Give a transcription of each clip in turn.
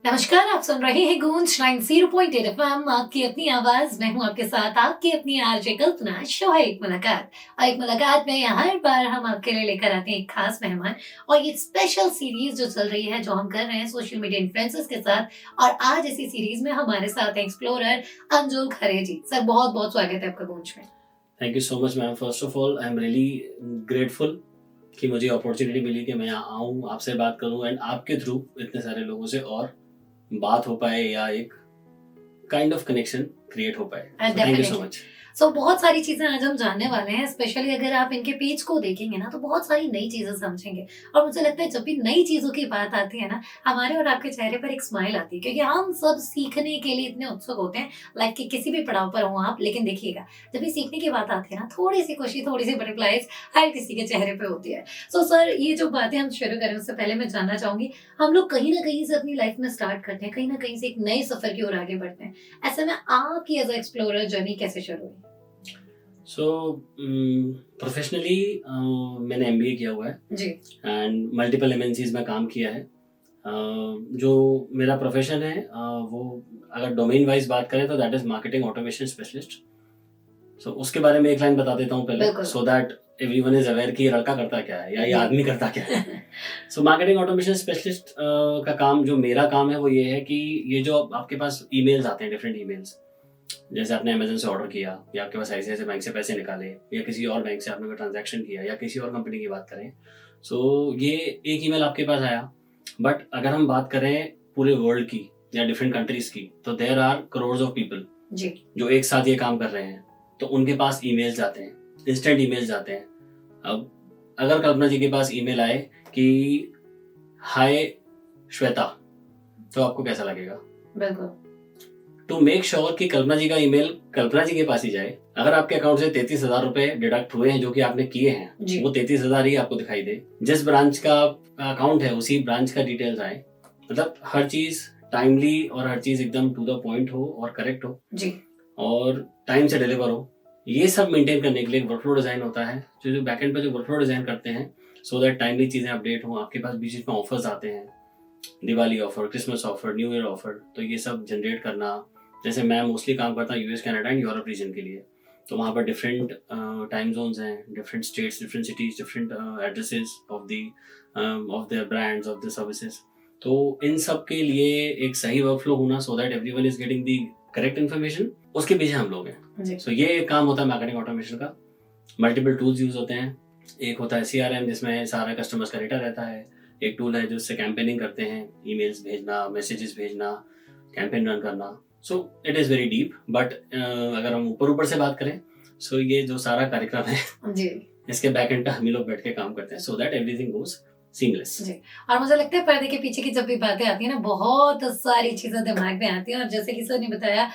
नमस्कार, आप सुन रहे हैं गूंज 90.8 एफएम, आपकी अपनी आवाज। मैं हूं आपके साथ आपकी अपनी आरजे कल्पना। शो है एक मुलाकात, और एक मुलाकात में हर बार हम आपके लिए लेकर आते हैं एक खास मेहमान। और ये स्पेशल सीरीज जो चल रही है, जो हम कर रहे हैं सोशल मीडिया इन्फ्लुएंसर्स के साथ। और आज इसी सीरीज में हमारे साथ है एक्सप्लोरर अंजुल खरे जी। सर, बहुत बहुत स्वागत है आपका गूंज में। Thank you so much ma'am. First of all I am really grateful कि मुझे अपॉर्चुनिटी मिली कि मैं यहाँ आऊँ, आपसे बात करूँ एंड आपके थ्रू इतने सारे लोगों से और बात हो पाए या एक काइंड ऑफ कनेक्शन क्रिएट हो पाए। Thank you so much. बहुत सारी चीजें आज हम जानने वाले हैं। स्पेशली अगर आप इनके पेज को देखेंगे ना, तो बहुत सारी नई चीजें समझेंगे। और मुझे लगता है जब भी नई चीजों की बात आती है ना, हमारे और आपके चेहरे पर एक स्माइल आती है, क्योंकि हम सब सीखने के लिए इतने उत्सुक होते हैं। लाइफ के किसी भी पड़ाव पर हो आप, लेकिन देखिएगा, जब भी सीखने की बात आती है ना, थोड़ी सी खुशी, थोड़ी सी बटरफ्लाइज हर किसी के चेहरे पे होती है। सो सर, ये जो बातें हम शुरू करें उससे पहले मैं जानना चाहूंगी, हम लोग कहीं ना कहीं से अपनी लाइफ में स्टार्ट करते हैं, कहीं ना कहीं से एक नए सफर की ओर आगे बढ़ते हैं। ऐसे में आपकी एज एक्सप्लोरर जर्नी कैसे शुरू हुई? सो प्रोफेशनली मैंने एमबीए किया हुआ है जी। एंड मल्टीपल एमएनसीज में काम किया है। जो मेरा प्रोफेशन है वो अगर डोमेन वाइज बात करें तो that is marketing automation specialist. So उसके बारे में एक लाइन बता देता हूँ पहले, so that everyone is aware कि ये लड़का करता क्या है या ये आदमी करता क्या है। सो मार्केटिंग ऑटोमेशन स्पेशलिस्ट का काम, जो मेरा काम है वो ये है कि ये जो आपके पास ईमेल्स आते हैं, डिफरेंट ईमेल्स, जैसे आपने अमेजन से ऑर्डर किया या आपके पास ऐसे बैंक से पैसे निकाले या किसी और बैंक से आपने कोई ट्रांजैक्शन किया या किसी और कंपनी की बात करें, सो ये एक ईमेल आपके पास आया। बट अगर हम बात करें पूरे वर्ल्ड की या डिफरेंट कंट्रीज की, तो there are crore of people जी, जो एक साथ ये काम कर रहे हैं। तो उनके पास ईमेल्स जाते हैं, इंस्टेंट ईमेल्स जाते हैं। अब अगर कल्पना जी के पास ईमेल आए कि हाय श्वेता, तो आपको कैसा लगेगा? बिल्कुल। टू मेक श्योर कि कल्पना जी का ईमेल कल्पना जी के पास ही जाए, अगर आपके अकाउंट से 33,000 रुपए डिडक्ट हुए हैं जो कि आपने किए हैं, वो 33,000 ही आपको दिखाई दे। जिस ब्रांच का अकाउंट है उसी ब्रांच का डिटेल्स आए, मतलब हर चीज टाइमली और हर चीज एकदम टू द पॉइंट हो और करेक्ट हो जी, और टाइम से डिलीवर हो। ये सब मेंटेन करने के लिए वर्कफ्लो डिजाइन होता है, जो बैकएंड पे जो वर्कफ्लो डिजाइन करते हैं, सो दैट टाइमली चीजें अपडेट हो। आपके पास बीच में ऑफर्स आते हैं, Diwali offer, Christmas offer, new year offer, तो ये सब जनरेट करना। जैसे मैं मोस्टली काम करता हूँ US, Canada and Europe region के लिए, तो वहाँ पर डिफरेंट टाइम जोन्स हैं, different states, different cities, different addresses of their brands, of the services. तो इन सब के लिए एक सही वर्कफ्लो होना, so that everyone is getting the correct information, उसके पीछे हम लोग हैं। सो ये काम होता है मार्केटिंग ऑटोमेशन का। मल्टीपल टूल्स यूज होते हैं। एक होता है CRM, जिसमें सारा कस्टमर्स का डेटा रहता है। एक टूल है जिससे कैंपेनिंग करते हैं, ईमेल्स भेजना, मैसेजेस भेजना, कैंपेन रन करना। So it is very deep, but अगर हम ऊपर ऊपर से बात करें, सो ये जो सारा कार्यक्रम है जी, इसके बैक एंड पे हम ही लोग बैठ के काम करते हैं, so that everything goes seamless. जी। और मुझे लगता है पर्दे के पीछे की जब भी बातें आती है ना, बहुत सारी चीजें दिमाग में आती हैं। और जैसे कि सर ने बताया,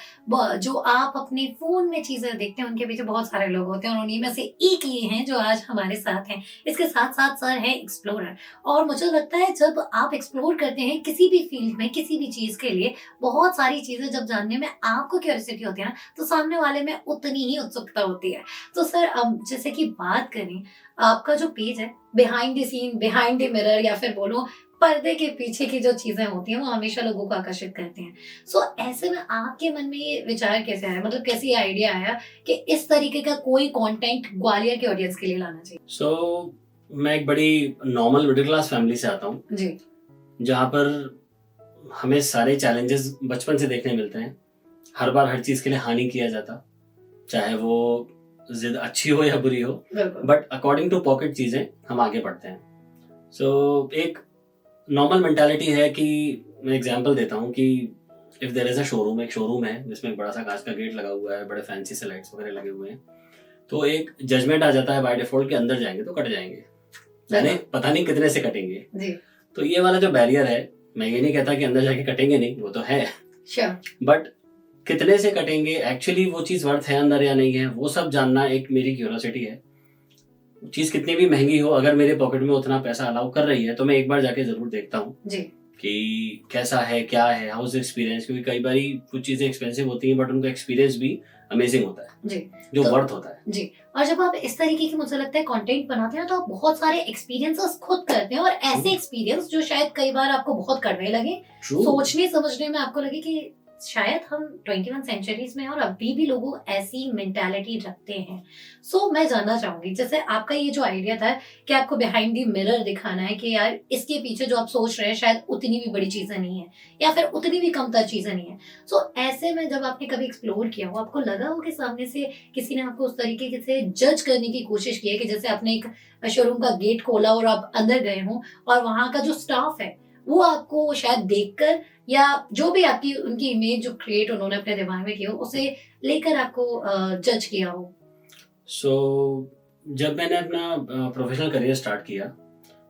जो आप अपने फोन में चीजें देखते हैं, उनके पीछे बहुत सारे लोग होते हैं, और उन्हीं में से एक ये हैं जो आज हमारे साथ हैं। इसके साथ साथ सर है एक्सप्लोरर। और मुझे लगता है जब आप एक्सप्लोर करते हैं किसी भी फील्ड में, किसी भी चीज के लिए, बहुत सारी चीजें जब जानने में आपको क्यूरियोसिटी होती है ना, तो सामने वाले में उतनी ही उत्सुकता होती है। तो सर, अब जैसे कि बात करें, आपका जो पेज है, behind the scene, behind the mirror, या फिर बोलो पर्दे के पीछे की जो चीजें होती हैं, वो हमेशा लोगों को आकर्षित करती हैं। सो ऐसे में आपके मन में ये विचार कैसे आया, मतलब कैसे ये आइडिया आया कि इस तरीके का कोई कंटेंट ग्वालियर के ऑडियंस के लिए लाना चाहिए? सो मैं एक बड़ी नॉर्मल मिडिल क्लास फैमिली से आता हूँ, जी, जहाँ पर हमें सारे चैलेंजेस बचपन से देखने मिलते हैं। हर बार हर चीज़ के लिए हानि किया जाता, चाहे वो जिद अच्छी हो या बुरी हो, बिल्कुल। बट अकॉर्डिंग टू पॉकेट चीज़ें हम आगे बढ़ते हैं। सो एक नॉर्मल मेंटालिटी है कि मैं एग्जांपल देता हूँ कि if there is a showroom, एक शोरूम है जिसमें एक बड़ा सा कांच का गेट लगा हुआ है, बड़े फैंसी से लाइट्स वगैरह लगे हुए हैं, तो एक जजमेंट आ जाता है बाय डिफॉल्ट कि अंदर जाएंगे तो कट जाएंगे, यानी पता नहीं कितने से कटेंगे। जी, तो ये वाला जो बैरियर है, मैं ये नहीं कहता कि अंदर जाके कटेंगे नहीं, वो तो है, श्योर, बट कितने से कटेंगे, एक्चुअली वो चीज़ वर्थ है अंदर या नहीं है, वो सब जानना एक मेरी क्यूरियोसिटी है। चीज़ कितनी भी महंगी हो, अगर मेरे पॉकेट में उतना पैसा अलाउ कर रही है, तो मैं एक बार जाके जरूर देखता हूँ जी, कि कैसा है, क्या है, हाउ इज एक्सपीरियंस। क्योंकि कई बार कुछ चीज़ें एक्सपेंसिव होती हैं, बट उनका एक्सपीरियंस भी अमेजिंग होता है, जी जो तो वर्थ होता है। जी। और जब आप इस तरीके की मुझे लगता है कंटेंट बनाते हैं तो आप बहुत सारे एक्सपीरियंसेस खुद करते हैं और ऐसे ट्रू एक्सपीरियंस जो शायद कई बार आपको बहुत कड़वे लगे, ट्रू सोचने समझने में आपको लगे कि शायद हम 21 सेंचुरीज में हैं और अभी भी लोग ऐसी मेंटालिटी रखते हैं। सो मैं जानना चाहूंगी, जैसे आपका ये जो आइडिया था कि आपको बिहाइंड द मिरर दिखाना है कि यार इसके पीछे जो आप सोच रहे हैं शायद उतनी भी बड़ी चीजें नहीं है या फिर उतनी भी कमतर चीजें नहीं है। सो ऐसे में जब आपने कभी एक्सप्लोर किया हो, आपको लगा हो कि सामने से किसी ने आपको उस तरीके से जज करने की कोशिश की है कि जैसे आपने एक शोरूम का गेट खोला और आप अंदर गए हो और वहां का जो स्टाफ है वो आपको शायद देखकर या जो भी आपकी उनकी इमेज जो क्रिएट उन्होंने अपने दिमाग में की हो उसे लेकर आपको जज किया हो? सो जब मैंने अपना प्रोफेशनल करियर स्टार्ट किया,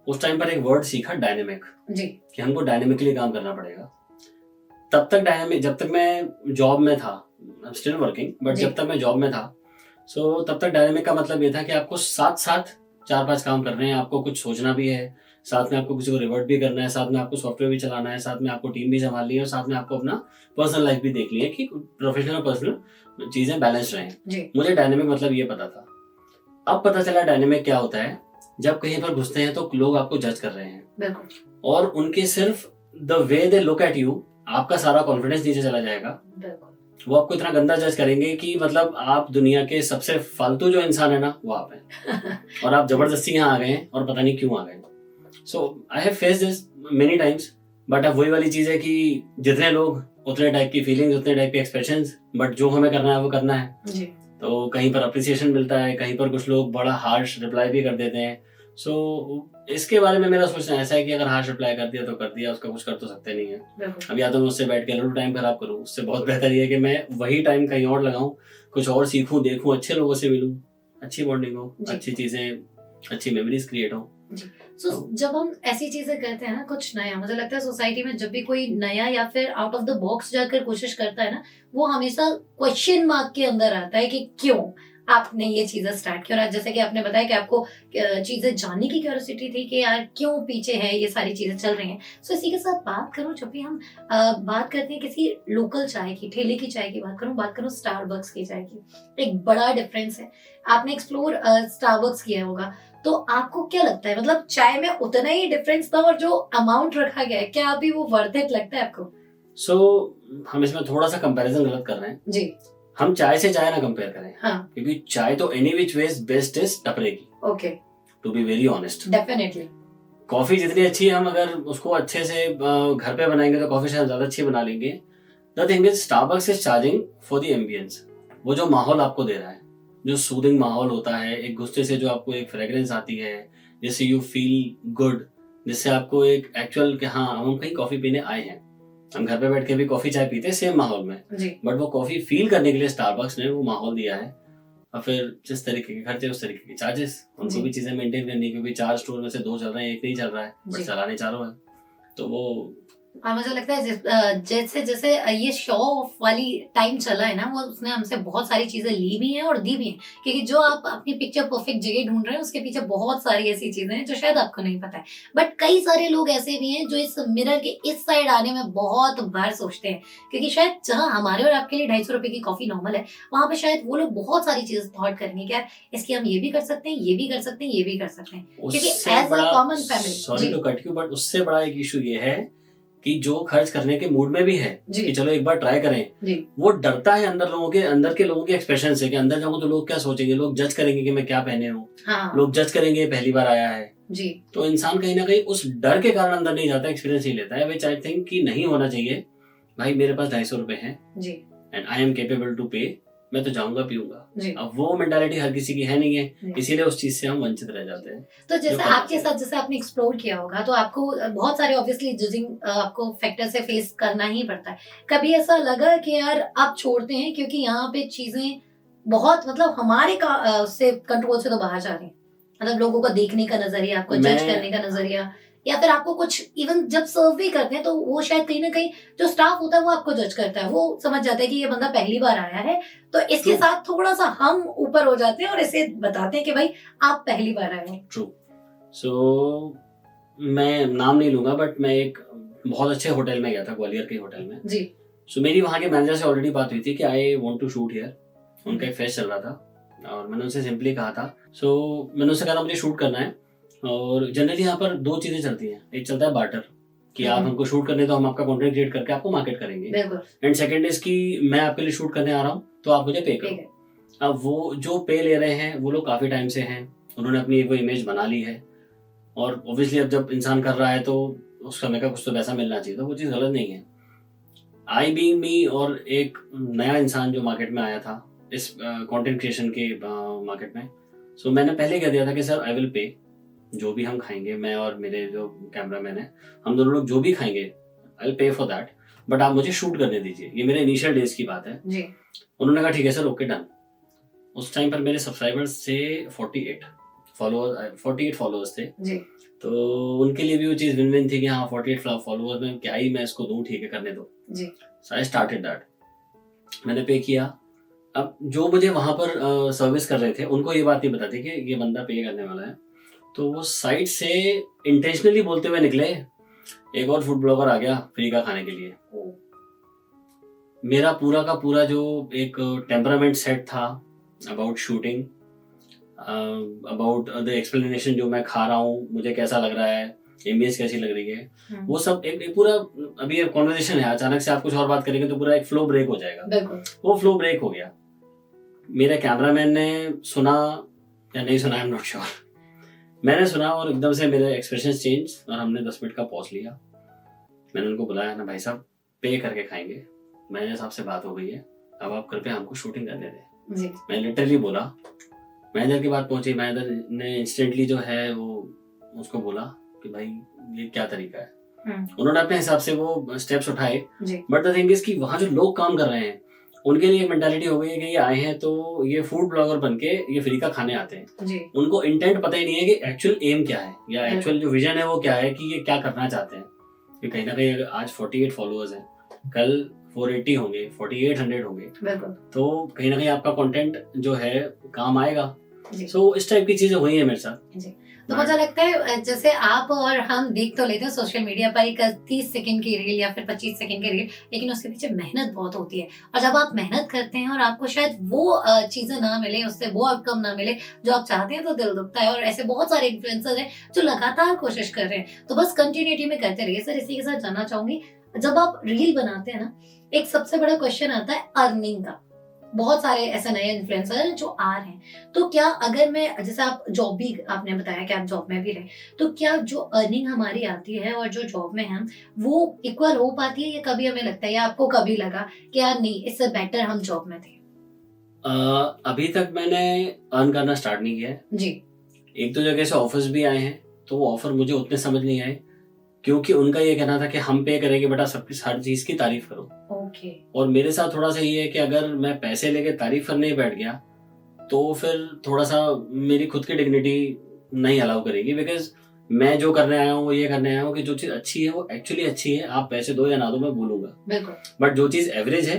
उस टाइम पर एक वर्ड सीखा, डायनेमिक, जी कि हमको डायनेमिकली काम करना पड़ेगा। तब तक डायनेमिक, जब तक मैं जॉब में था, स्टिल वर्किंग, बट जी जब तक मैं जॉब में था, सो तब तक डायनेमिक का मतलब ये था कि आपको साथ साथ 4-5 काम करने हैं, आपको कुछ सोचना भी है, साथ में आपको किसी को रिवर्ट भी करना है, साथ में आपको सॉफ्टवेयर भी चलाना है, साथ में आपको टीम भी संभालनी है और साथ में आपको अपना पर्सनल लाइफ भी देखनी है कि प्रोफेशनल और पर्सनल चीजें बैलेंस रहें। जी मुझे डायनेमिक मतलब ये पता था। अब पता चला डायनेमिक क्या होता है, जब कहीं पर घुसते हैं तो लोग आपको जज कर रहे हैं बिल्कुल और उनके सिर्फ the way they look at you, आपका सारा कॉन्फिडेंस नीचे चला जाएगा। बिल्कुल वो आपको इतना गंदा जज करेंगे कि मतलब आप दुनिया के सबसे फालतू जो इंसान है ना, वो आप हैं और आप जबरदस्ती यहाँ आ गए हैं और पता नहीं क्यों आ गए। So I have face this many times, but अब वही वाली चीज है कि जितने लोग उतने टाइप की फीलिंग्स, उतने टाइप के एक्सप्रेशंस, बट जो हमें करना है वो करना है। जी तो कहीं पर अप्रिसिएशन मिलता है, कहीं पर कुछ लोग बड़ा हार्श रिप्लाई भी कर देते हैं। सो इसके बारे में मेरा सोचना ऐसा है कि अगर हार्श रिप्लाई कर दिया तो कर दिया, उसका कुछ कर तो सकते नहीं है। बिल्कुल अब या तो मैं उससे बैठ के लूडो टाइम खराब करूँ, उससे बहुत बेहतर ये है कि मैं वही टाइम कहीं और लगाऊं, कुछ और सीखूं, देखूं, अच्छे लोगों से मिलूं, अच्छी बॉन्डिंग हो, जी अच्छी चीजें, अच्छी मेमोरीज क्रिएट हो। सो जब हम ऐसी चीजें करते हैं ना, कुछ नया, मुझे लगता है सोसाइटी में जब भी कोई नया या फिर आउट ऑफ द बॉक्स जाकर कोशिश करता है ना, वो हमेशा क्वेश्चन मार्क के अंदर आता है कि क्यों आपने ये चीजें स्टार्ट की। और आज जैसे कि आपने बताया कि आपको चीजें जानने की क्यूरियोसिटी थी कि यार क्यों पीछे है ये सारी चीजें चल रही हैं। सो इसी के साथ बात करूं, जब भी हम बात करते हैं किसी लोकल चाय की, ठेले की चाय की बात करूं स्टारबक्स की चाय की, एक बड़ा डिफरेंस है। आपने एक्सप्लोर स्टारबक्स किया होगा, तो आपको क्या लगता है, मतलब चाय में उतना ही डिफरेंस था और जो अमाउंट रखा गया है क्या अभी वो वर्थ इट लगता है आपको? सो हम इसमें थोड़ा सा कंपैरिजन गलत कर रहे हैं। जी हम चाय से चाय ना कंपेयर करें, हाँ क्योंकि चाय तो any which ways best is टपरे की, okay to be very honest. Definitely coffee जितनी अच्छी है, हम अगर उसको अच्छे से घर पे बनाएंगे तो कॉफी शायद ज्यादा अच्छी बना लेंगे। The thing is Starbucks is charging for the ambience, वो जो माहौल आपको दे रहा है, जो सूदिंग माहौल होता है, एक गुस्से से जो आपको एक फ्रेग्रेंस आती है, जिससे यू फील गुड, जिससे आपको एक एक्चुअल कि हाँ हम कहीं कॉफी पीने आए हैं। हम घर पे बैठ के भी कॉफी चाय पीते हैं सेम माहौल में, जी बट वो कॉफी फील करने के लिए स्टारबक्स ने वो माहौल दिया है। और फिर जिस तरीके के खर्चे उस तरीके के चार्जेस, उनको जी। भी चीजें मेंटेन करनी है, क्योंकि 4 स्टोर में से 2 चल रहे हैं, एक नहीं चल रहा है, बट जी। चलाने चारों है। तो वो और मुझे लगता है जैसे जैसे ये शो ऑफ वाली टाइम चला है ना, वो उसने हमसे बहुत सारी चीजें ली भी हैं और दी भी हैं, क्योंकि जो आप अपनी पिक्चर परफेक्ट जगह ढूंढ रहे हैं उसके पीछे बहुत सारी ऐसी चीजें हैं जो शायद आपको नहीं पता है। बट कई सारे लोग ऐसे भी हैं जो इस मिरर के इस साइड आने में बहुत बार सोचते हैं, क्योंकि शायद जहाँ हमारे और आपके लिए 250 रुपए की कॉफी नॉर्मल है, वहां पे शायद वो लोग बहुत सारी चीजें थॉट करेंगे कि यार इसकी हम ये भी कर सकते हैं, ये भी कर सकते हैं, ये भी कर सकते हैं, क्योंकि उससे एज अ बड़ा, common family. Sorry to cut you, but उससे बड़ा एक इशू ये है कि जो खर्च करने के मूड में भी है जी कि चलो एक बार ट्राई करें, जी वो डरता है अंदर के लोगों के एक्सप्रेशन से कि अंदर जाऊंगा तो लोग क्या सोचेंगे, लोग जज करेंगे कि मैं क्या पहने हूँ, हाँ लोग जज करेंगे पहली बार आया है। जी तो इंसान कहीं ना कहीं उस डर के कारण अंदर नहीं जाता, एक्सपीरियंस नहीं लेता है, विच आई थिंक कि नहीं होना चाहिए। भाई मेरे पास 250 रुपए हैं जी and I am capable to pay, मैं तो जाऊंगा पीऊंगा। जी अब वो मेंटालिटी हर किसी की है नहीं है, जी। इसीलिए उस चीज से हम वंचित रह जाते हैं। तो जो जैसे करना आपके साथ, जैसे आपने एक्सप्लोर किया होगा, तो आपको बहुत सारे ऑब्वियसली जजिंग आपको फैक्टर से फेस करना ही पड़ता है। कभी ऐसा लगा कि यार आप छोड़ते हैं क्योंकि यहाँ पे चीजें बहुत, मतलब हमारे से कंट्रोल से तो बाहर जा रही हैं, मतलब लोगों का देखने का नजरिया, आपको जज मैं- करने का नजरिया, या फिर आपको कुछ इवन जब सर्व भी करते हैं तो वो शायद कहीं ना कहीं जो स्टाफ होता है वो आपको जज करता है, वो समझ जाता है कि ये बंदा पहली बार आया है, तो इसके True. साथ थोड़ा सा हम ऊपर हो जाते हैं और इसे बताते हैं कि भाई आप पहली बार आए हो। ट्रू। सो मैं नाम नहीं लूंगा, बट मैं एक बहुत अच्छे होटल में गया था, ग्वालियर के होटल में। जी सो मेरी वहाँ के मैनेजर से ऑलरेडी बात हुई थी कि I want to shoot here, उनका एक फेस्ट चल रहा था और मैंने उनसे सिंपली कहा था, सो मैंने उससे कहा था मुझे शूट करना है। और जनरली यहाँ पर दो चीज़ें चलती हैं, एक चलता है बार्टर कि आप हमको शूट करने तो हम आपका कंटेंट क्रिएट करके आपको मार्केट करेंगे, बिल्कुल, एंड सेकंड इज कि मैं आपके लिए शूट करने आ रहा हूँ तो आप मुझे पे ठीक करो। है, अब वो जो पे ले रहे हैं वो लोग काफ़ी टाइम से हैं, उन्होंने अपनी एक वो इमेज बना ली है, और ऑब्वियसली अब जब इंसान कर रहा है तो उसका मेरा कुछ तो पैसा मिलना चाहिए, तो वो चीज़ गलत नहीं है। आई बीइंग मी और एक नया इंसान जो मार्केट में आया था इस कंटेंट क्रिएशन के मार्केट में, सो मैंने पहले कह दिया था कि सर आई विल पे, जो भी हम खाएंगे, मैं और मेरे जो कैमरामैन है, हम दोनों लोग जो भी खाएंगे I will pay for that, but आप मुझे शूट करने दीजिए। ये मेरे इनिशियल डेज की बात है जी, उन्होंने कहा ठीक है सर, ओके डन। उस टाइम पर मेरे सब्सक्राइबर्स थे 48 फॉलोअर्स थे, जी, तो उनके लिए भी वो चीज़ विन विन थी कि हाँ 48 फॉलोअर्स में क्या ही मैं इसको दूं, ठीक है करने दो। जी, सो आई स्टार्टेड दैट, मैंने पे किया। अब जो मुझे वहाँ पर सर्विस कर रहे थे उनको ये बात नहीं बताती कि ये बंदा पे करने वाला है, तो वो साइड से इंटेंशनली बोलते हुए निकले, एक और फूड ब्लॉगर आ गया फ्री का खाने के लिए। मेरा पूरा का पूरा जो एक टेम्परामेंट सेट था about shooting, about the explanation, जो मैं खा रहा हूँ मुझे कैसा लग रहा है, इमेज कैसी लग रही है, वो सब एक पूरा, अभी ये कॉन्वर्सेशन है, अचानक से आप कुछ और बात करेंगे तो पूरा एक फ्लो ब्रेक हो जाएगा, बिल्कुल, वो फ्लो ब्रेक हो गया। मेरे कैमरामैन ने सुना या नहीं सुना, आई एम नॉट श्योर, मैंने सुना और एकदम से मेरे एक्सप्रेशन चेंज और हमने 10 मिनट का पॉज लिया। मैंने उनको बुलाया ना भाई साहब पे करके खाएंगे, मैनेजर साहब से बात हो गई है, अब आप कृपया हमको शूटिंग करने दें। जी, मैं लिटरली बोला, मैनेजर की बात पहुंची, मैनेजर ने इंस्टेंटली जो है वो उसको बोला कि भाई ये क्या तरीका है। उन्होंने अपने हिसाब से वो स्टेप्स उठाए, बट द थिंग इज कि वहाँ जो लोग काम कर रहे हैं उनके लिए एक मेंटालिटी हो गई है कि ये आए हैं तो ये फूड ब्लॉगर बनके ये फ्री का खाने आते हैं। जी, उनको इंटेंट पता ही नहीं है कि एक्चुअल एम क्या है या एक्चुअल जो विजन है वो क्या है, कि ये क्या करना चाहते हैं। कि कहीं ना कहीं अगर आज 48 फॉलोअर्स हैं, कल 480 होंगे, 4800 होंगे, बिल्कुल, तो कहीं ना कहीं आपका कंटेंट जो है काम आएगा। जी। सो इस टाइप की चीजें हुई है मेरे साथ। जी, तो मुझे लगता है जैसे आप और हम देख तो लेते हैं सोशल मीडिया पर एक 30 सेकंड की रील या फिर 25 सेकंड की रील, लेकिन उसके पीछे मेहनत बहुत होती है। और जब आप मेहनत करते हैं और आपको शायद वो चीजें ना मिले, उससे वो आउटकम ना मिले जो आप चाहते हैं, तो दिल दुखता है। और ऐसे बहुत सारे इन्फ्लुएंसर हैं जो लगातार कोशिश कर रहे हैं, तो बस कंटिन्यूटी में करते रहिए। सर, इसी के साथ जानना चाहूंगी, जब आप रील बनाते हैं ना, एक सबसे बड़ा क्वेश्चन आता है अर्निंग का। बहुत सारे ऐसे नए इन्फ्लुएंसर हैं जो आ रहे हैं, तो क्या अगर मैं, जैसे आप जॉब भी, आपने बताया कि आप जॉब में भी रहे, तो क्या जो अर्निंग हमारी आती है और जो जॉब में हम, वो इक्वल हो पाती है, या कभी हमें लगता है या आपको कभी लगा कि यार नहीं, इससे बेटर हम जॉब में थे? अभी तक मैंने अर्न करना स्टार्ट नहीं किया है। जी, एक दो जगह से ऑफर्स भी आए हैं, तो वो ऑफर मुझे उतने समझ नहीं आए, क्योंकि उनका ये कहना था कि हम पे करेंगे बेटा, सबकी हर चीज की तारीफ करो। ओके, और मेरे साथ थोड़ा सा ये है कि अगर मैं पैसे लेके तारीफ करने ही बैठ गया तो फिर थोड़ा सा मेरी खुद की डिग्निटी नहीं अलाउ करेगी, बिकॉज मैं जो करने आया हूँ वो ये करने आया हूँ कि जो चीज़ अच्छी है वो एक्चुअली अच्छी है, आप पैसे दो या ना दो मैं बोलूंगा। बिल्कुल, बट जो चीज़ एवरेज है,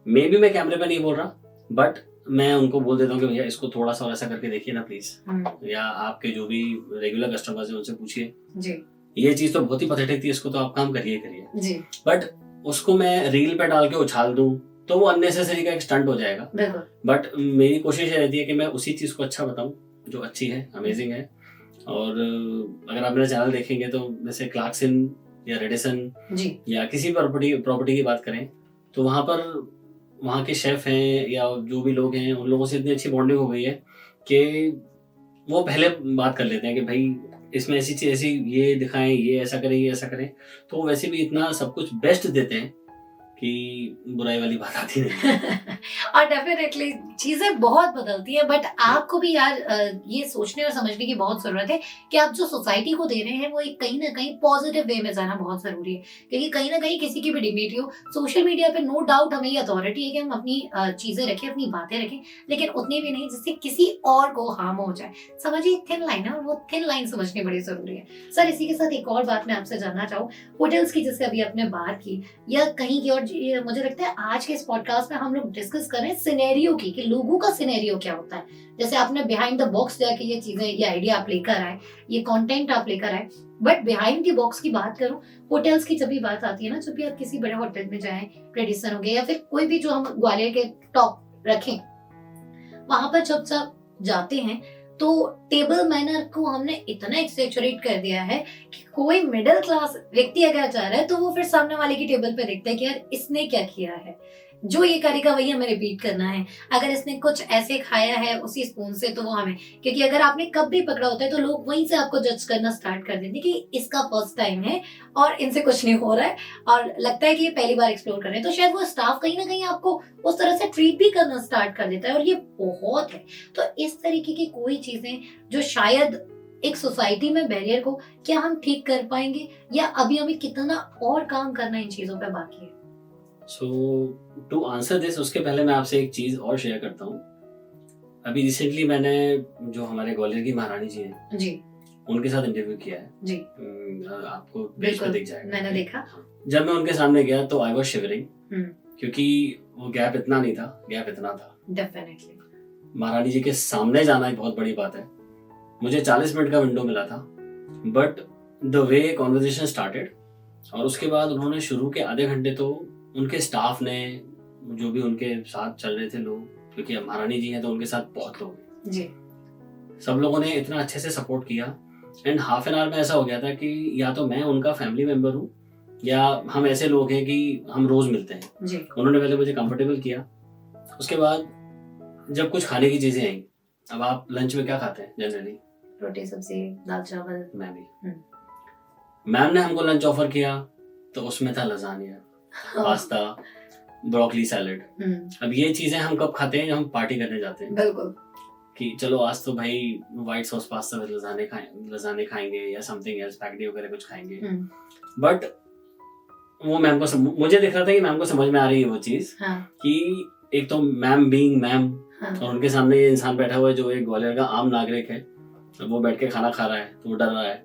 मे बी मैं कैमरे पे नहीं बोल रहा, बट मैं उनको बोल देता हूँ कि भैया इसको थोड़ा सा और ऐसा करके देखिए ना प्लीज, या आपके जो भी रेगुलर कस्टमर्स हैं उनसे पूछिए, जी, ये चीज़ तो बहुत ही पथेटिक थी, इसको तो आप काम करिए करिए। जी, बट उसको मैं रील पे डाल के उछाल दूं तो वो अननेसेसरी का एक स्टंट हो जाएगा। बिल्कुल, बट मेरी कोशिश ये रहती है कि मैं उसी चीज़ को अच्छा बताऊं जो अच्छी है, अमेजिंग है। और अगर आप मेरा चैनल देखेंगे तो जैसे क्लार्कसन या रेडिसन जी, या किसी प्रॉपर्टी की बात करें, तो वहाँ पर वहाँ के शेफ हैं या जो भी लोग हैं उन लोगों से इतनी अच्छी बॉन्डिंग हो गई है कि वो पहले बात कर लेते हैं कि भाई इसमें ऐसी चीज, ऐसी ये दिखाएं, ये ऐसा करें, ये ऐसा करें, तो वैसे भी इतना सब कुछ बेस्ट देते हैं कि बुराई वाली बात आती नहीं। और डेफिनेटली चीजें बहुत बदलती हैं, बट आपको भी यार ये सोचने और समझने की बहुत जरूरत है कि आप जो सोसाइटी को दे रहे हैं वो एक कहीं ना कहीं पॉजिटिव वे में जाना बहुत जरूरी है, क्योंकि कहीं ना कहीं किसी की भी डिग्निटी हो, सोशल मीडिया पे नो डाउट हमें ये अथॉरिटी है कि हम अपनी चीजें रखें, अपनी बातें रखें, लेकिन उतनी भी नहीं जिससे किसी और को हार्म हो जाए। समझिए, एक थिन लाइन है और वो थिन लाइन समझनी बड़ी जरूरी है। सर, इसी के साथ एक और बात मैं आपसे जानना चाहूँ, होटल्स की जैसे अभी आपने बात की या कहीं की, और मुझे लगता है आज के इस पॉडकास्ट में हम लोग डिस्कस करें सिनेरियो की, कि लोगों का सिनेरियो क्या होता है। जैसे आपने बिहाइंड द बॉक्स जाके ये चीजें, ये आइडिया आप लेकर आए, ये कंटेंट आप लेकर आए, बट बिहाइंड द बॉक्स की बात करूं, होटल्स की जब भी बात आती है ना, जब भी आप किसी बड़े होटल में जाएं, ट्रेडिशन हो गया या फिर कोई भी, जो हम ग्वालियर के टॉप रखें। वहां पर जब सब जाते हैं तो टेबल मैनर को हमने इतना एक्सेचुरेट कर दिया है कि कोई मिडिल क्लास व्यक्ति अगर जा रहा है तो वो फिर सामने वाले की टेबल पे देखता है कि यार इसने क्या किया है, जो ये करेगा वही हमें रिपीट करना है। अगर इसने कुछ ऐसे खाया है उसी स्पून से तो वो हमें, क्योंकि अगर आपने कप भी पकड़ा होता है तो लोग वहीं से आपको जज करना स्टार्ट कर देते हैं कि इसका फर्स्ट टाइम है और इनसे कुछ नहीं हो रहा है और लगता है कि ये पहली बार एक्सप्लोर कर रहे हैं, तो शायद वो स्टाफ कहीं ना कहीं आपको उस तरह से ट्रीट भी करना स्टार्ट कर देता है और ये बहुत है। तो इस तरीके की कोई चीजें जो शायद एक सोसाइटी में बैरियर को क्या हम ठीक कर पाएंगे या अभी हमें कितना और काम करना इन चीजों पे बाकी है? सो टू आंसर दिस, उसके पहले मैं आपसे एक चीज और शेयर करता हूँ। अभी रिसेंटली मैंने जो हमारे ग्वालियर की महारानी जी हैं जी उनके साथ इंटरव्यू किया है जी आपको पेज बिल्कुल, पर दिख जाएगा। मैंने देखा। जब मैं उनके सामने गया तो आई वाज शिवरिंग, हम्म, क्योंकि वो गैप इतना नहीं था, गैप इतना था। डेफिनेटली। महारानी जी के सामने जाना एक बहुत बड़ी बात है। मुझे 40 मिनट का विंडो मिला था, but the way conversation started, और उसके बाद उन्होंने शुरू के आधे घंटे तो उनके स्टाफ ने, जो भी उनके साथ चल रहे थे लोग, क्योंकि महारानी जी हैं तो उनके साथ बहुत लोग हैं, जी सब लोगों ने इतना अच्छे से सपोर्ट किया। एंड हाफ एन आवर में ऐसा हो गया था कि या तो मैं उनका फैमिली मेंबर हूँ या हम ऐसे लोग हैं कि हम रोज मिलते हैं। जी उन्होंने पहले मुझे कंफर्टेबल किया, उसके बाद जब कुछ खाने की चीजें आई, अब आप लंच में क्या खाते हैं जनरली? रोटी सब्जी दाल चावल। मैं भी। मैम ने हमको लंच ऑफर किया तो उसमें था लजानिया, पास्ता, ब्रोकली सैलेड। अब ये चीजें हम कब खाते हैं? जब हम पार्टी करने जाते हैं बिल्कुल कि चलो आज तो भाई व्हाइट सॉस पास्ता विद लजाने खाएंगे या समथिंग एल्स, पैकेटी वगैरह कुछ खाएंगे। बट वो मैम को मुझे दिख रहा था कि मैम को समझ में आ रही है वो चीज। हाँ, कि एक तो मैम बीइंग मैम, हाँ, और उनके सामने ये इंसान बैठा हुआ है जो एक ग्वालियर का आम नागरिक है, वो बैठ के खाना खा रहा है तो वो डर रहा है।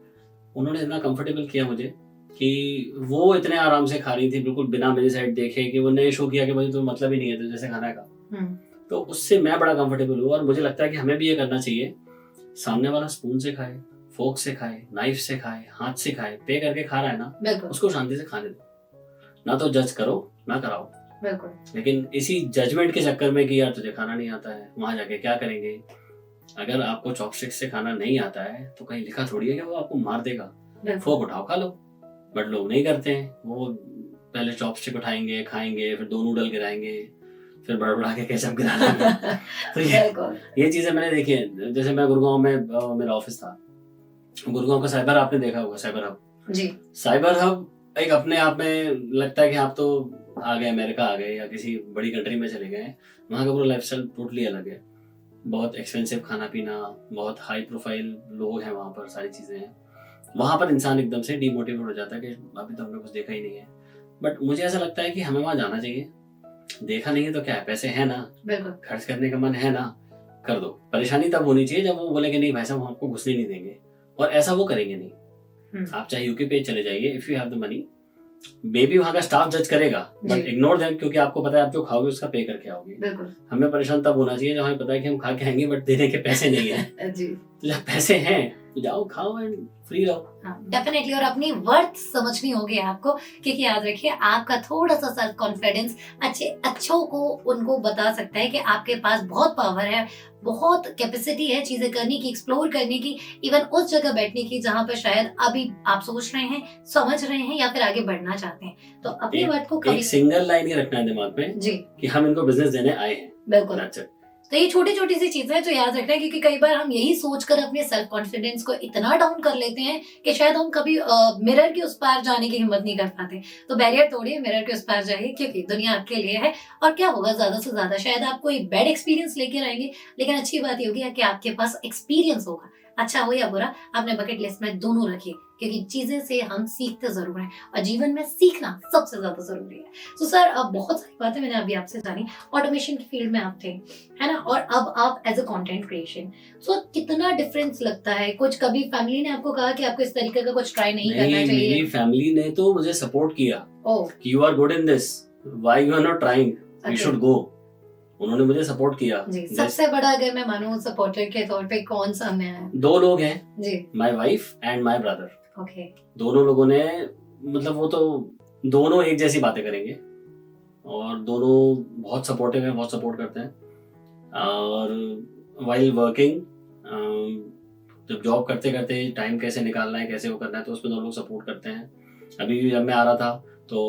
उन्होंने इतना कंफर्टेबल किया मुझे कि वो इतने आराम से खा रही थी, बिल्कुल बिना मेरी साइड देखे, कि वो नए शो किया कि मुझे तो मतलब ही नहीं है तो जैसे खाना का। तो उससे मैं बड़ा कंफर्टेबल हुआ और मुझे लगता है कि हमें भी ये करना चाहिए। सामने वाला स्पून से खाए, फोक से खाए, नाइफ से खाए, हाथ से खाए, पे करके खा रहा है ना, बिल्कुल उसको शांति से खाने दो, ना तो जज करो ना कराओ। बिल्कुल। लेकिन इसी जजमेंट के चक्कर में कि यार तुझे खाना नहीं आता है, वहां जाके क्या करेंगे? अगर आपको चॉपस्टिक से खाना नहीं आता है तो कहीं लिखा थोड़ी है कि वो आपको मार देगा, फोक उठाओ खा लो। बट लोग नहीं करते हैं, वो पहले चॉपस्टिक उठाएंगे, खाएंगे, फिर 2 नूडल गिराएंगे, फिर बड़बड़ा के केचप गिरा देंगे। तो ये चीजें मैंने देखी है। जैसे मैं गुड़गांव में, मेरा ऑफिस था गुड़गांव का, साइबर आपने देखा होगा, साइबर हब जी। साइबर हब एक अपने आप में लगता है कि आप तो आ गए, अमेरिका आ गए या किसी बड़ी कंट्री में चले गए। वहाँ का पूरा लाइफस्टाइल टोटली अलग है, बहुत एक्सपेंसिव खाना पीना, बहुत हाई प्रोफाइल लोग हैं वहाँ पर, सारी चीज़ें हैं। वहाँ पर इंसान एकदम से डीमोटिवेट हो जाता है कि अभी तो हमने कुछ देखा ही नहीं है। बट मुझे ऐसा लगता है कि हमें वहाँ जाना चाहिए। देखा नहीं है तो क्या है, पैसे है ना, खर्च करने का मन है ना, कर दो। परेशानी तब होनी चाहिए जब वो बोले कि नहीं भाई साहब हम आपको घुसने नहीं देंगे, और ऐसा वो करेंगे नहीं। आप चाहे यूके पे चले जाइए, if you have the money, baby वहाँ का स्टाफ जज करेगा, बट इग्नोर देम, क्योंकि आपको पता है आप जो खाओगे उसका पे करके आओगे। हमें परेशान तब होना चाहिए जब हमें पता है कि हम खा के आएंगे बट देने के पैसे नहीं है। जी। तो जब पैसे हैं तो जाओ खाओ एंड फ्री रहो। डेफिनेटली। और अपनी वर्थ समझनी होगी आपको, क्योंकि याद रखिए आपका थोड़ा सा सेल्फ कॉन्फिडेंस अच्छों को उनको बता सकता है कि आपके पास बहुत पावर है, बहुत कैपेसिटी है चीजें करने की, एक्सप्लोर करने की, इवन उस जगह बैठने की जहाँ पर शायद अभी आप सोच रहे हैं, समझ रहे हैं या फिर आगे बढ़ना चाहते हैं। तो अपनी बात को एक सिंगल लाइन ही रखना है दिमाग में जी, कि हम इनको बिजनेस देने आए हैं। बिल्कुल। तो ये छोटी छोटी सी चीजें हैं जो याद रखना है, क्योंकि कई बार हम यही सोचकर अपने सेल्फ कॉन्फिडेंस को इतना डाउन कर लेते हैं कि शायद हम कभी मिरर के उस पार जाने की हिम्मत नहीं कर पाते। तो बैरियर तोड़िए, मिरर के उस पार जाइए, क्योंकि दुनिया आपके लिए है। और क्या होगा, ज्यादा से ज्यादा शायद आप कोई बैड एक्सपीरियंस लेकर आएंगे, लेकिन अच्छी बात ये होगी कि आपके पास एक्सपीरियंस होगा, अच्छा हो या बुरा, आपने बकेट लिस्ट में दोनों रखिए, क्योंकि चीजें से हम सीखते जरूर हैं और जीवन में सीखना सबसे ज्यादा जरूरी है। तो सर, अब बहुत सारी बातें मैंने अभी आपसे जानी, ऑटोमेशन की फील्ड में आप थे, है ना, और अब आप एज अ कंटेंट क्रिएशन, सो कितना डिफरेंस लगता है? कुछ कभी फैमिली ने आपको कहा कि आपको इस तरीके का कुछ ट्राई नहीं करना चाहिए? मेरी फैमिली ने तो मुझे सपोर्ट किया कि you are good in this, why you are not trying, you should go. उन्होंने मुझे सपोर्ट किया जी। सबसे बड़ा अगर मैं मानूं सपोर्टर के तौर पे कौन सामने आया? 2 लोग हैं जी, my wife and my brother. Okay. दोनों लोगों ने, मतलब वो तो दोनों एक जैसी बातें करेंगे और दोनों बहुत सपोर्टिव हैं, बहुत सपोर्ट करते हैं। और वाइल वर्किंग, जब जॉब करते करते टाइम कैसे निकालना है, कैसे वो करना है, तो उसमें दोनों लोग सपोर्ट करते हैं। अभी भी जब मैं आ रहा था तो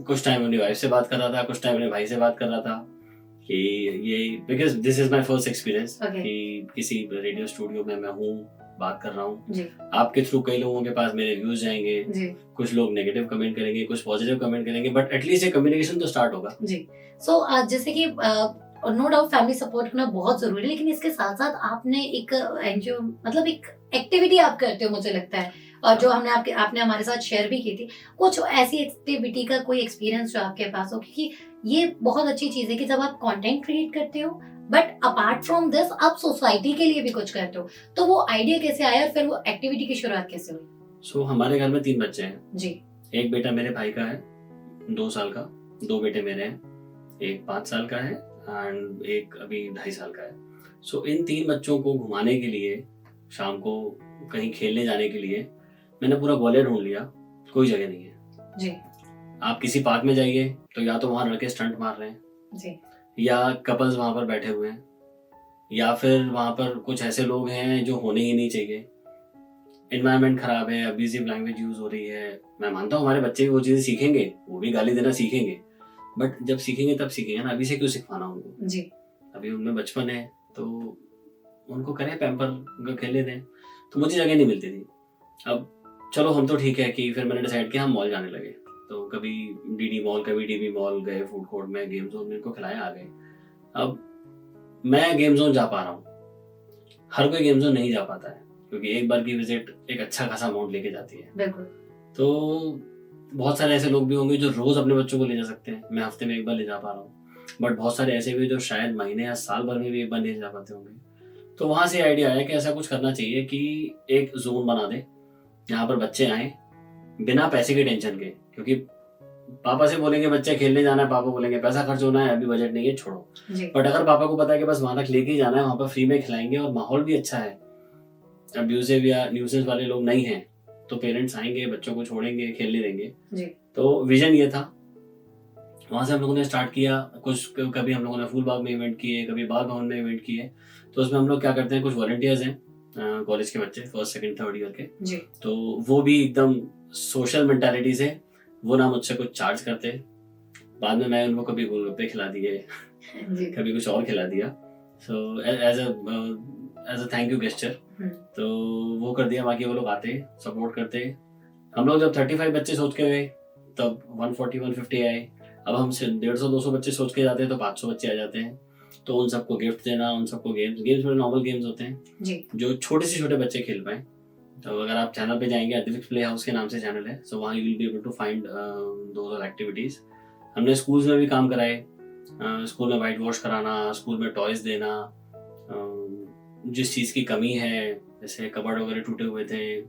कुछ टाइम अपनी वाइफ से बात कर रहा था, कुछ टाइम अपने भाई से बात कर रहा था कि ये, because this is my first experience कि किसी रेडियो स्टूडियो में मैं हूँ, बात कर रहा हूँ। आपके थ्रू कई लोगों के पास मेरे व्यूज जाएंगे, कुछ लोग नेगेटिव कमेंट करेंगे, कुछ पॉजिटिव कमेंट करेंगे, बट एटलीस्ट ये कम्युनिकेशन तो स्टार्ट होगा। जी। सो जैसे कि नो डाउट फैमिली सपोर्ट करना बहुत जरूरी है, लेकिन इसके साथ साथ आपने एक एनजीओ मतलब एक एक्टिविटी आप करते हो मुझे लगता है, और जो आपने हमारे साथ शेयर भी की थी, कुछ ऐसी एक्टिविटी का कोई एक्सपीरियंस जो आपके पास हो, क्योंकि ये बहुत अच्छी चीज है कि जब आप कंटेंट क्रिएट करते हो बट अपार्ट फ्रॉम दिस आप सोसाइटी के लिए भी कुछ करते हो, तो वो आइडिया कैसे आया और फिर वो एक्टिविटी की शुरुआत कैसे हुई? सो हमारे घर में 3 बच्चे हैं जी। एक बेटा मेरे भाई का है 2 साल का, 2 बेटे मेरे हैं, एक 5 साल का है एंड एक अभी 2.5 साल का है। सो इन 3 बच्चों को घुमाने के लिए, शाम को कहीं खेलने जाने के लिए मैंने पूरा ग्वालियर ढूंढ लिया, कोई जगह नहीं है जी। आप किसी पार्क में जाइए तो या तो वहाँ लड़के स्टंट मार रहे हैं जी। या कपल्स वहाँ पर बैठे हुए हैं, या फिर वहाँ पर कुछ ऐसे लोग हैं जो होने ही नहीं चाहिए। एनवायरनमेंट खराब है, अब्यूजिव लैंग्वेज यूज हो रही है। मैं मानता हूँ हमारे बच्चे भी वो चीजें सीखेंगे, वो भी गाली देना सीखेंगे, बट जब सीखेंगे तब सीखेंगे ना, अभी से क्यों सिखाना उनको? जी। अभी उनमें बचपन है तो उनको करें पैम्पर, उनको खेलने दें। तो मुझे जगह नहीं मिलती थी। अब चलो हम तो ठीक है कि फिर मैंने डिसाइड किया हम मॉल जाने लगे, तो कभी डीडी मॉल, कभी डीबी मॉल गए, फूड कोर्ट में, गेम जोन में इनको खिलाया, आ गए। अब मैं गेम जोन जा पा रहा हूँ, हर कोई गेम जोन नहीं जा पाता है, क्योंकि एक बार की विजिट एक अच्छा खासा अमाउंट लेके जाती है। बिल्कुल। तो बहुत सारे ऐसे लोग भी होंगे जो रोज अपने बच्चों को ले जा सकते हैं, मैं हफ्ते में एक बार ले जा पा रहा हूँ, बट बहुत सारे ऐसे भी जो शायद महीने या साल भर में भी एक बार ले जा पाते होंगे। तो वहां से आइडिया आया कि ऐसा कुछ करना चाहिए कि एक जोन बना दे जहाँ पर बच्चे आए बिना पैसे के टेंशन के, क्योंकि पापा से बोलेंगे बच्चे खेलने जाना है, पापा बोलेंगे पैसा खर्च होना है, अभी बजट नहीं है, छोड़ो। बट अगर पापा को पता है कि बस वहां तक लेके ही जाना है, वहां पर फ्री में खिलाएंगे और माहौल भी अच्छा है, अब्यूजिव या न्यूसेंस वाले लोग नहीं हैं, तो पेरेंट्स आएंगे, बच्चों को छोड़ेंगे, खेलने देंगे जी। तो विजन ये था। वहां से हम लोगों ने स्टार्ट किया। कुछ कभी हम लोगों ने फूल बाग में इवेंट किए, कभी बाग भवन में इवेंट किए। तो उसमें हम लोग क्या करते हैं, कुछ वॉलंटियर्स हैं कॉलेज के बच्चे, फर्स्ट सेकंड थर्ड ईयर के जी। तो वो भी एकदम सोशल मेंटालिटी से, वो ना मुझसे कुछ चार्ज करते, बाद में मैं उनको कभी गोलगप्पे खिला दिए कभी कुछ और खिला दिया, so as a thank you gesture, तो वो कर दिया। बाकी वो लोग आते सपोर्ट करते। हम लोग जब 35 बच्चे सोच के गए तब 140-150 आए। अब हम 150-200 बच्चे सोच के जाते हैं तो 500 बच्चे आ जाते हैं। तो उन सबको गिफ्ट देना, उन सबको गेम्स में नॉर्मल गेम्स होते हैं जी, जो छोटे से छोटे बच्चे खेल पाए। तो अगर आप चैनल पे जाएंगे, अद्विक्स प्ले हाउस के नाम से चैनल है, सो वहाँ you will be able to find those activities. हमने स्कूल्स में भी काम कराए, स्कूल में वाइट वॉश कराना, स्कूल में टॉयज देना, जिस चीज़ की कमी है, जैसे कबर्ड वगैरह टूटे हुए थे,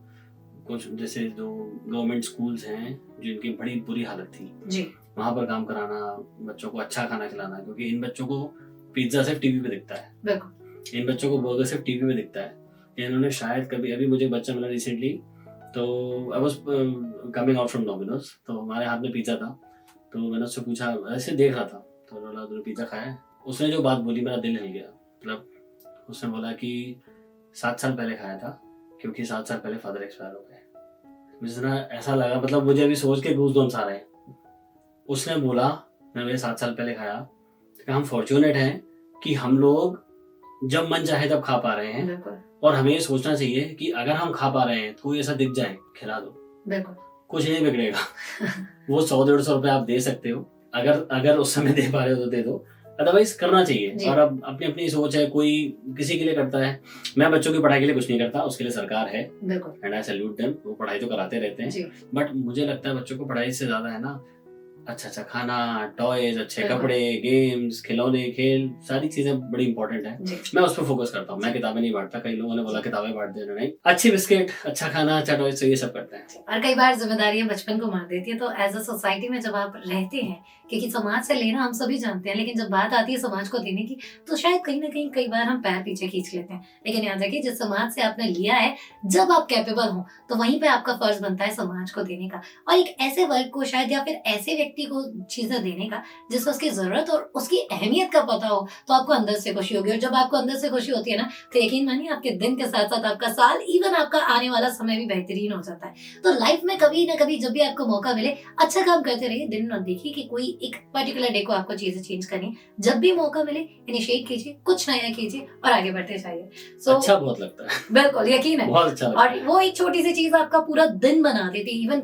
कुछ जैसे जो गवर्नमेंट स्कूल्स हैं जिनकी बड़ी बुरी हालत थी जी, वहाँ पर काम कराना, बच्चों को अच्छा खाना खिलाना, क्योंकि इन बच्चों को पिज्जा सिर्फ टीवी पे दिखता है, बिल्कुल इन बच्चों को बर्गर सिर्फ टीवी पे दिखता है। इन्होंने शायद कभी, अभी मुझे बच्चा मिला रिसेंटली, तो I was coming out from Domino's, तो हमारे हाथ में पिज्जा था, तो मैंने उससे पूछा, ऐसे देख रहा था, तो बोला तूने पिज्जा खाया है? उसने जो बात बोली मेरा दिल हिल गया। मतलब उसने बोला कि 7 साल पहले खाया था, क्योंकि 7 साल पहले फादर एक्सपायर हो गए। मुझे ना ऐसा लगा, मतलब मुझे अभी सोच के गूज़बम्स आ रहे हैं। उसने बोला मैंने 7 साल पहले खाया, तो हम फॉर्चुनेट हैं कि हम लोग जब मन चाहे तब खा पा रहे हैं, और हमें ये सोचना चाहिए कि अगर हम खा पा रहे हैं तो कोई ऐसा दिख जाए, खिला दो, बिल्कुल कुछ नहीं बिगड़ेगा वो 100-150 रुपए आप दे सकते हो, अगर उस समय दे पा रहे हो तो दे दो, अदरवाइज करना चाहिए। और अब अपनी अपनी सोच है, कोई किसी के लिए करता है। मैं बच्चों की पढ़ाई के लिए कुछ नहीं करता, उसके लिए सरकार है, एंड आई सैल्यूट देम, वो पढ़ाई तो कराते रहते हैं, बट मुझे लगता है बच्चों को पढ़ाई से ज्यादा है ना अच्छा खाना, टॉयज, अच्छे कपड़े, गेम्स, खिलौने, खेल, सारी चीजें बड़ी इंपॉर्टेंट है। मैं उस पर फोकस करता हूँ। मैं किताबें नहीं बांटता, कई लोगों ने बोला किताबें बांट देना, नहीं, अच्छी बिस्किट, अच्छा खाना, अच्छा टॉयज, तो ये सब करते हैं। और कई बार जिम्मेदारियां बचपन को मार देती है, तो एज अ सोसाइटी में जब आप रहते हैं, क्योंकि समाज से लेना हम सभी जानते हैं, लेकिन जब बात आती है समाज को देने की, तो शायद कहीं ना कहीं कई बार हम पैर पीछे खींच लेते हैं। लेकिन याद रखिए, जिस समाज से आपने लिया है, जब आप कैपेबल हो तो वहीं पे आपका फर्ज बनता है समाज को देने का, और एक ऐसे वर्ग को शायद, या फिर ऐसे व्यक्ति व्यक्ति को चीजें देने का जिसको उसकी जरूरत और उसकी अहमियत का पता हो, तो आपको अंदर से खुशी होगी। और जब आपको अंदर से खुशी होती है ना, तो यकीन मानिए आपके दिन के साथ साथ आपका साल, इवन आपका आने वाला समय भी बेहतरीन हो जाता है। तो लाइफ में कभी ना कभी जब भी आपको मौका मिले, अच्छा काम करते रहिए। दिन न देखिए कि कोई एक पर्टिकुलर डे को आपको चीजें चेंज करनी है। जब भी मौका मिले इनिशिएट कीजिए, कुछ नया कीजिए और आगे बढ़ते जाइए। अच्छा बहुत लगता है, बिल्कुल यकीन है। बहुत अच्छा लगता और है। वो एक छोटी सी चीज आपका पूरा दिन बना देती है। इवन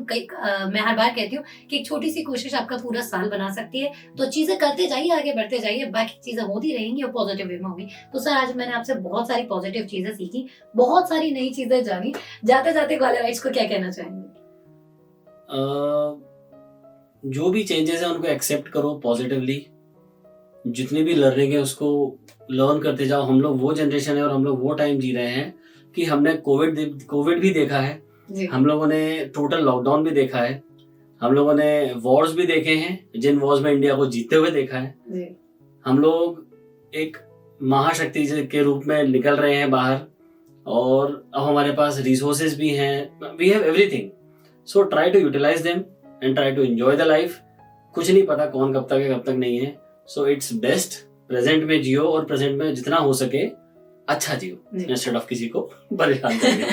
मैं हर बार कहती हूँ कि एक छोटी सी कोशिश आपका पूरा साल बना सकती है। तो चीजें करते जाइए, आगे बढ़ते जाइए, बाकी चीजें होती रहेंगी और पॉजिटिव वे में होगी। तो सर आज मैंने आपसे बहुत सारी पॉजिटिव चीजें सीखी, बहुत सारी नई चीजें जानी। जाते जाते ग्वालियर राइट्स को क्या कहना चाहेंगे? जो भी चेंजेस है उनको एक्सेप्ट करो पॉजिटिवली। जितनी भी लर्निंग है उसको लर्न करते जाओ। हम लोग वो जनरेशन है और हम लोग वो टाइम जी रहे हैं कि हमने कोविड भी देखा है, हम लोगों ने टोटल लॉकडाउन भी देखा है, हम लोगों ने वॉर्स भी देखे हैं, जिन वॉर्स में इंडिया को जीतते हुए देखा है। हम लोग एक महाशक्ति के रूप में निकल रहे हैं बाहर, और अब हमारे पास रिसोर्सेज भी हैं। We have everything, so try to utilise them and try to enjoy the life. कुछ नहीं पता कौन कब तक है कब तक नहीं है, सो इट्स बेस्ट प्रेजेंट में जियो, और प्रेजेंट में जितना हो सके अच्छा जियो इंस्टेड ऑफ किसी को परेशान करने।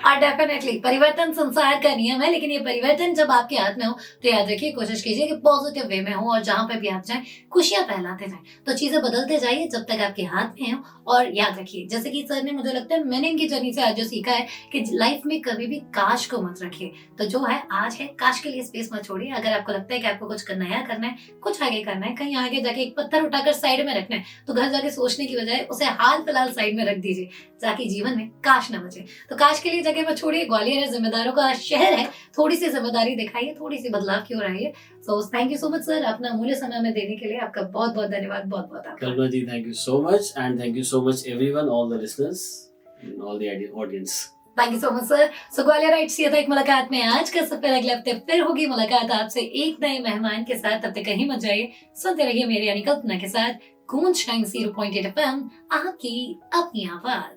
और डेफिनेटली परिवर्तन संसार का नियम है, लेकिन ये परिवर्तन जब आपके हाथ में हो तो याद रखिए, कोशिश कीजिए कि पॉजिटिव वे में हो और जहां पे भी आप जाएं खुशियां फैलाते जाएं। तो चीजें बदलते जाइए जब तक आपके हाथ में हो। और याद रखिए, जैसे कि सर ने, मुझे लगता है मैंने इनकी जर्नी से आज जो सीखा है कि लाइफ में कभी भी काश को मत रखिए। तो जो है आज है, काश के लिए स्पेस मत छोड़िए। अगर आपको लगता है कि आपको कुछ नया करना है, कुछ आगे करना है, कहीं आगे जाके एक पत्थर उठाकर साइड में रखना है, तो घर जाके सोचने की बजाय उसे हाल फिलहाल साइड में रख दीजिए, ताकि जीवन में काश न बचे। तो काश के लिए जगह मत छोड़िए। ग्वालियर है, जिम्मेदारों का शहर है, थोड़ी सी जिम्मेदारी दिखाइए, थोड़ी सी बदलाव की ओर आइए। So thank you so much sir, अपना अमूल्य समय हमें देने के लिए आपका बहुत बहुत धन्यवाद, बहुत बहुत आभार। Kalpana ji, thank you so much, and thank you so much everyone, all the listeners and all the audience. Thank you so much sir. So Gwalior writes ये था एक मुलाकात में आज का सफर। अगले हफ्ते फिर होगी मुलाकात आपसे एक नए मेहमान के साथ। तब तक कहीं मत जाइए, सुनते रहिए मेरी यानी कल्पना के साथ गूंज 90.8 FM, आपकी अपनी आवाज।